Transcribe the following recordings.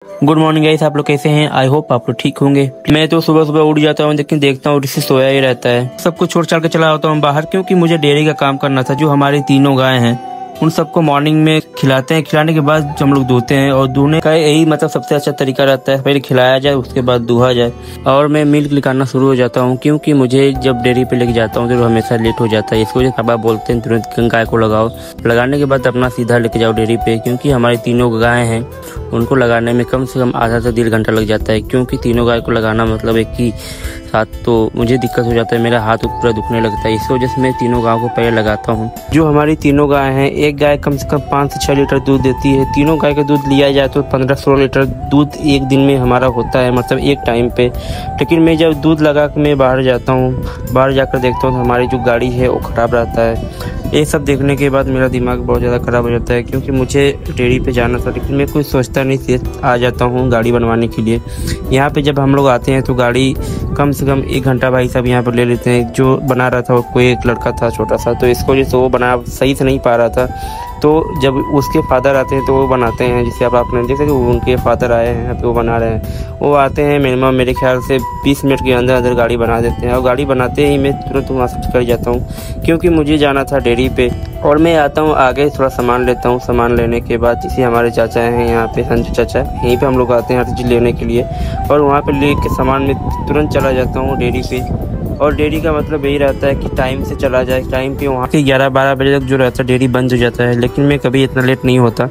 Good morning guys, आप लोग कैसे हैं? आई होप आप लोग ठीक होंगे। मैं तो सुबह सुबह उठ जाता हूँ, लेकिन देखता हूँ ऋषि सोया ही रहता है। सब कुछ छोड़ छाड़ के चला होता हूँ बाहर, क्योंकि मुझे डेयरी का काम करना था। जो हमारी तीनों गाय हैं उन सबको मॉर्निंग में खिलाते हैं। खिलाने के बाद हम लोग धोते हैं, और धोने का यही मतलब सबसे अच्छा तरीका रहता है, पहले खिलाया जाए उसके बाद दुहा जाए। और मैं मिल्क निकालना शुरू हो जाता हूँ, क्योंकि मुझे जब डेयरी पे लेके जाता हूँ तो हमेशा लेट हो जाता है। इसको पापा बोलते हैं तुरंत गाय को लगाओ, लगाने के बाद अपना सीधा लेके जाओ डेयरी पे, क्योंकि हमारी तीनों गाय हैं उनको लगाने में कम से कम आधा से 1.5 घंटा लग जाता है। क्योंकि तीनों गाय को लगाना मतलब एक ही साथ तो मुझे दिक्कत हो जाता है, मेरा हाथ पूरा दुखने लगता है। इस वजह से मैं तीनों गायों को पहले लगाता हूँ। जो हमारी तीनों गाय हैं, एक गाय कम से कम 5 से 6 लीटर दूध देती है। तीनों गाय का दूध लिया जाए तो 15-16 लीटर दूध एक दिन में हमारा होता है, मतलब एक टाइम पे। लेकिन मैं जब दूध लगा के मैं बाहर जाता हूँ, बाहर जाकर देखता हूँ तो हमारी जो गाड़ी है वो ख़राब रहता है। ये सब देखने के बाद मेरा दिमाग बहुत ज़्यादा ख़राब हो जाता है, क्योंकि मुझे डेयरी पे जाना था, लेकिन मैं कुछ सोचता नहीं, सीधे आ जाता हूँ गाड़ी बनवाने के लिए। यहाँ पे जब हम लोग आते हैं तो गाड़ी कम से कम 1 घंटा भाई साहब यहाँ पर ले लेते हैं। जो बना रहा था वो कोई एक लड़का था छोटा सा, तो इसको वजह से वो बना सही से नहीं पा रहा था। तो जब उसके फादर आते हैं तो वो बनाते हैं, जिसे अब आपने देखा कि उनके फादर आए हैं यहाँ पे, वो बना रहे हैं। वो आते हैं मिनिमम मेरे ख्याल से 20 मिनट के अंदर अंदर गाड़ी बना देते हैं, और गाड़ी बनाते ही मैं तुरंत वहाँ से कर जाता हूँ, क्योंकि मुझे जाना था डेयरी पे। और मैं आता हूँ आगे, थोड़ा सामान लेता हूँ। सामान लेने के बाद जैसे हमारे चाचा हैं यहाँ पे, संजू चाचा, यहीं पे हम लोग आते हैं हर चीज़ लेने के लिए, और वहाँ पे ले के सामान में तुरंत चला जाता हूँ डेयरी पे। और डेयरी का मतलब यही रहता है कि टाइम से चला जाए। टाइम पे वहाँ के 11-12 बजे तक जो रहता है डेयरी बंद हो जाता है, लेकिन मैं कभी इतना लेट नहीं होता।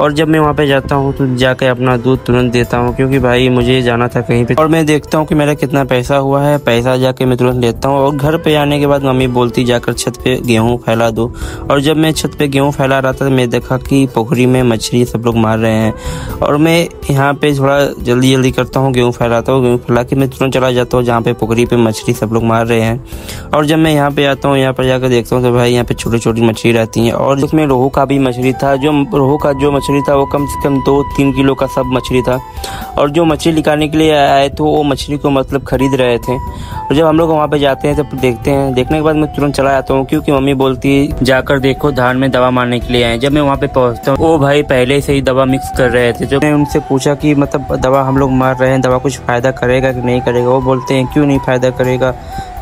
और जब मैं वहाँ पे जाता हूँ तो जाके अपना दूध तुरंत देता हूँ, क्योंकि भाई मुझे जाना था कहीं पे। और मैं देखता हूँ कि मेरा कितना पैसा हुआ है, पैसा जाके मैं तुरंत लेता हूँ। और घर पे आने के बाद मम्मी बोलती जाकर छत पे गेहूँ फैला दो। और जब मैं छत पे गेहूँ फैला रहा था तो मैं देखा कि पोखरी में मछली सब लोग मार रहे हैं, और मैं यहाँ पे थोड़ा जल्दी करता हूँ, गेहूँ फैलाता हूँ। गेहूँ फैला के मैं तुरंत चला जाता हूँ जहाँ पे पोखरी पे मछली सब लोग मार रहे हैं। और जब मैं यहाँ पे आता हूँ, यहाँ पर जाकर देखता हूँ तो भाई यहाँ पे छोटी छोटी मछली रहती हैं, और उसमें रोहू का भी मछली था। जो रोहू का जो मछली था वो कम से कम 2-3 किलो का सब मछली था। और जो मछली निकालने के लिए आए थे वो मछली को मतलब खरीद रहे थे। और जब हम लोग वहाँ पे जाते हैं तब देखते हैं, देखने के बाद मैं तुरंत चला जाता हूँ, क्योंकि मम्मी बोलती है जाकर देखो धान में दवा मारने के लिए आए। जब मैं वहाँ पे पहुँचता हूँ वो भाई पहले से ही दवा मिक्स कर रहे थे। जब मैं उनसे पूछा कि मतलब दवा हम लोग मार रहे हैं, दवा कुछ फ़ायदा करेगा कि नहीं करेगा, वो बोलते हैं क्यों नहीं फ़ायदा करेगा,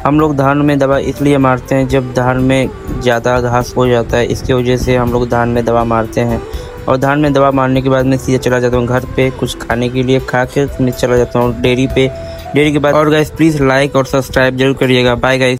हम लोग धान में दवा इसलिए मारते हैं जब धान में ज़्यादा घास हो जाता है, इसकी वजह से हम लोग धान में दवा मारते हैं। और धान में दवा मारने के बाद मैं सीधे चला जाता हूँ घर पे कुछ खाने के लिए, खा के मैं चला जाता हूँ डेयरी पे। डेयरी के बाद और गाइस प्लीज़ लाइक और सब्सक्राइब जरूर करिएगा। Bye guys.